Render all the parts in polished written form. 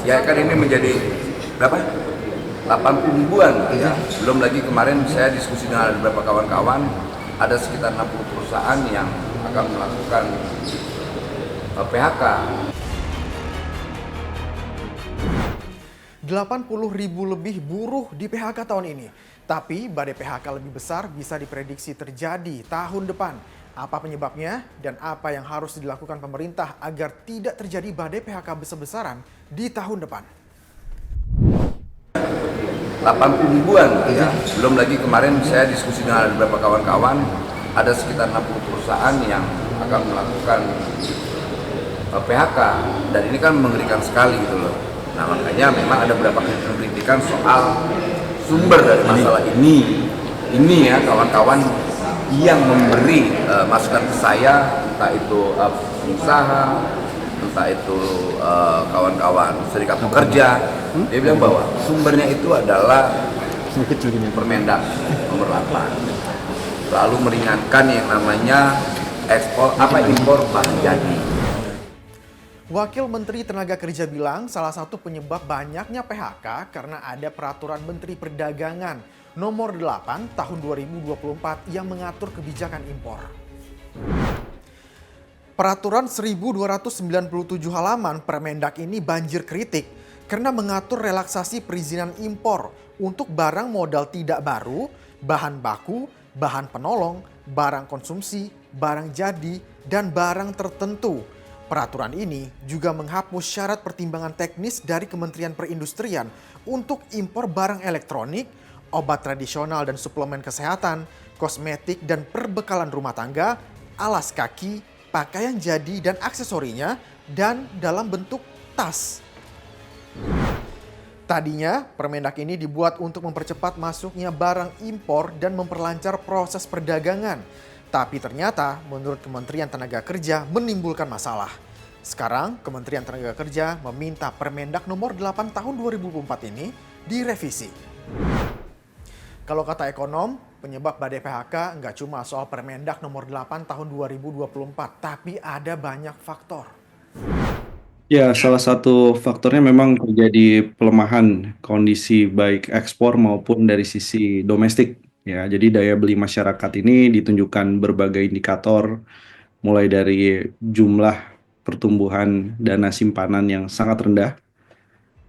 Ya kan ini menjadi berapa? 80 ribuan ya. Belum lagi kemarin saya diskusi dengan beberapa kawan-kawan, ada sekitar 60 perusahaan yang akan melakukan PHK. 80.000 lebih buruh di PHK tahun ini. Tapi badai PHK lebih besar bisa diprediksi terjadi tahun depan. Apa penyebabnya dan apa yang harus dilakukan pemerintah agar tidak terjadi badai PHK besar-besaran di tahun depan? 80 ribuan ya. Belum lagi kemarin saya diskusi dengan beberapa kawan-kawan, ada sekitar 60 perusahaan yang akan melakukan PHK, dan ini kan mengerikan sekali gitu loh. Nah makanya memang ada beberapa kritikan soal sumber dari masalah ini ya kawan-kawan yang memberi masukan ke saya, entah itu pengusaha, entah itu kawan-kawan serikat pekerja. Dia bilang bahwa sumbernya itu adalah Permendak nomor 8, lalu meringankan yang namanya impor bahan jadi. Wakil Menteri Tenaga Kerja bilang salah satu penyebab banyaknya PHK karena ada peraturan Menteri Perdagangan nomor 8 tahun 2024 yang mengatur kebijakan impor. Peraturan 1297 halaman Permendak ini banjir kritik karena mengatur relaksasi perizinan impor untuk barang modal tidak baru, bahan baku, bahan penolong, barang konsumsi, barang jadi, dan barang tertentu. Peraturan ini juga menghapus syarat pertimbangan teknis dari Kementerian Perindustrian untuk impor barang elektronik, obat tradisional dan suplemen kesehatan, kosmetik dan perbekalan rumah tangga, alas kaki, pakaian jadi dan aksesorinya, dan dalam bentuk tas. Tadinya, Permendak ini dibuat untuk mempercepat masuknya barang impor dan memperlancar proses perdagangan. Tapi ternyata menurut Kementerian Tenaga Kerja menimbulkan masalah. Sekarang Kementerian Tenaga Kerja meminta Permendak nomor 8 tahun 2024 ini direvisi. Kalau kata ekonom, penyebab badai PHK nggak cuma soal Permendak nomor 8 tahun 2024, tapi ada banyak faktor. Ya, salah satu faktornya memang terjadi pelemahan kondisi baik ekspor maupun dari sisi domestik. Ya, jadi daya beli masyarakat ini ditunjukkan berbagai indikator, mulai dari jumlah pertumbuhan dana simpanan yang sangat rendah,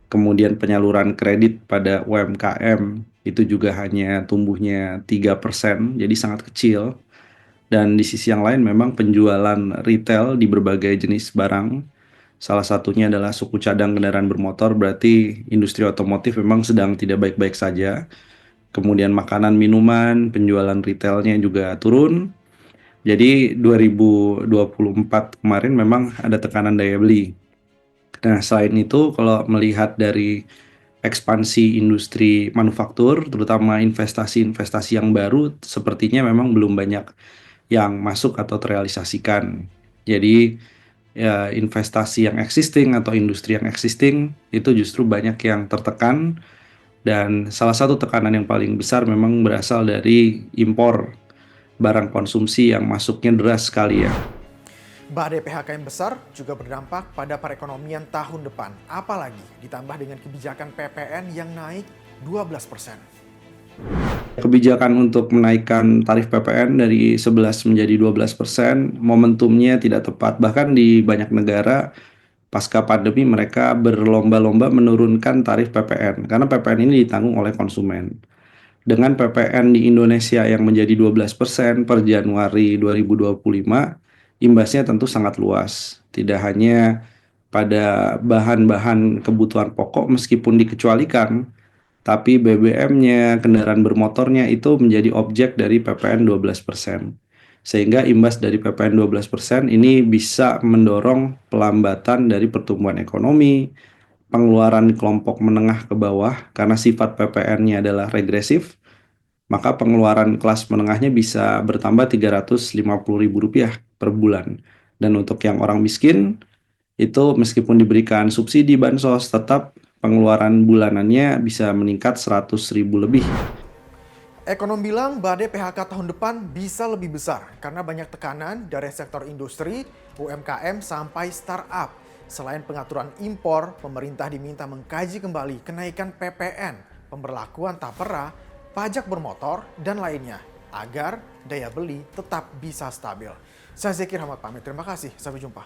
kemudian penyaluran kredit pada UMKM itu juga hanya tumbuhnya 3%, jadi sangat kecil. Dan di sisi yang lain memang penjualan retail di berbagai jenis barang, salah satunya adalah suku cadang kendaraan bermotor, berarti industri otomotif memang sedang tidak baik-baik saja. Kemudian makanan, minuman, penjualan retailnya juga turun. Jadi 2024 kemarin memang ada tekanan daya beli. Nah, selain itu kalau melihat dari ekspansi industri manufaktur, terutama investasi-investasi yang baru, sepertinya memang belum banyak yang masuk atau terrealisasikan. Jadi ya, investasi yang existing atau industri yang existing itu justru banyak yang tertekan, dan salah satu tekanan yang paling besar memang berasal dari impor barang konsumsi yang masuknya deras sekali ya. Badai PHK yang besar juga berdampak pada perekonomian tahun depan. Apalagi ditambah dengan kebijakan PPN yang naik 12%. Kebijakan untuk menaikkan tarif PPN dari 11 menjadi 12%, momentumnya tidak tepat. Bahkan di banyak negara pasca pandemi mereka berlomba-lomba menurunkan tarif PPN karena PPN ini ditanggung oleh konsumen. Dengan PPN di Indonesia yang menjadi 12% per Januari 2025, imbasnya tentu sangat luas. Tidak hanya pada bahan-bahan kebutuhan pokok meskipun dikecualikan, tapi BBM-nya, kendaraan bermotornya itu menjadi objek dari PPN 12%. Sehingga imbas dari PPN 12% ini bisa mendorong pelambatan dari pertumbuhan ekonomi, pengeluaran kelompok menengah ke bawah karena sifat PPN-nya adalah regresif, maka pengeluaran kelas menengahnya bisa bertambah Rp350.000 per bulan. Dan untuk yang orang miskin, itu meskipun diberikan subsidi bansos, tetap pengeluaran bulanannya bisa meningkat 100.000 lebih. Ekonom bilang badai PHK tahun depan bisa lebih besar karena banyak tekanan dari sektor industri, UMKM sampai startup. Selain pengaturan impor, pemerintah diminta mengkaji kembali kenaikan PPN, pemberlakuan tapera, pajak bermotor, dan lainnya agar daya beli tetap bisa stabil. Saya Zekir Ahmad pamit, terima kasih, sampai jumpa.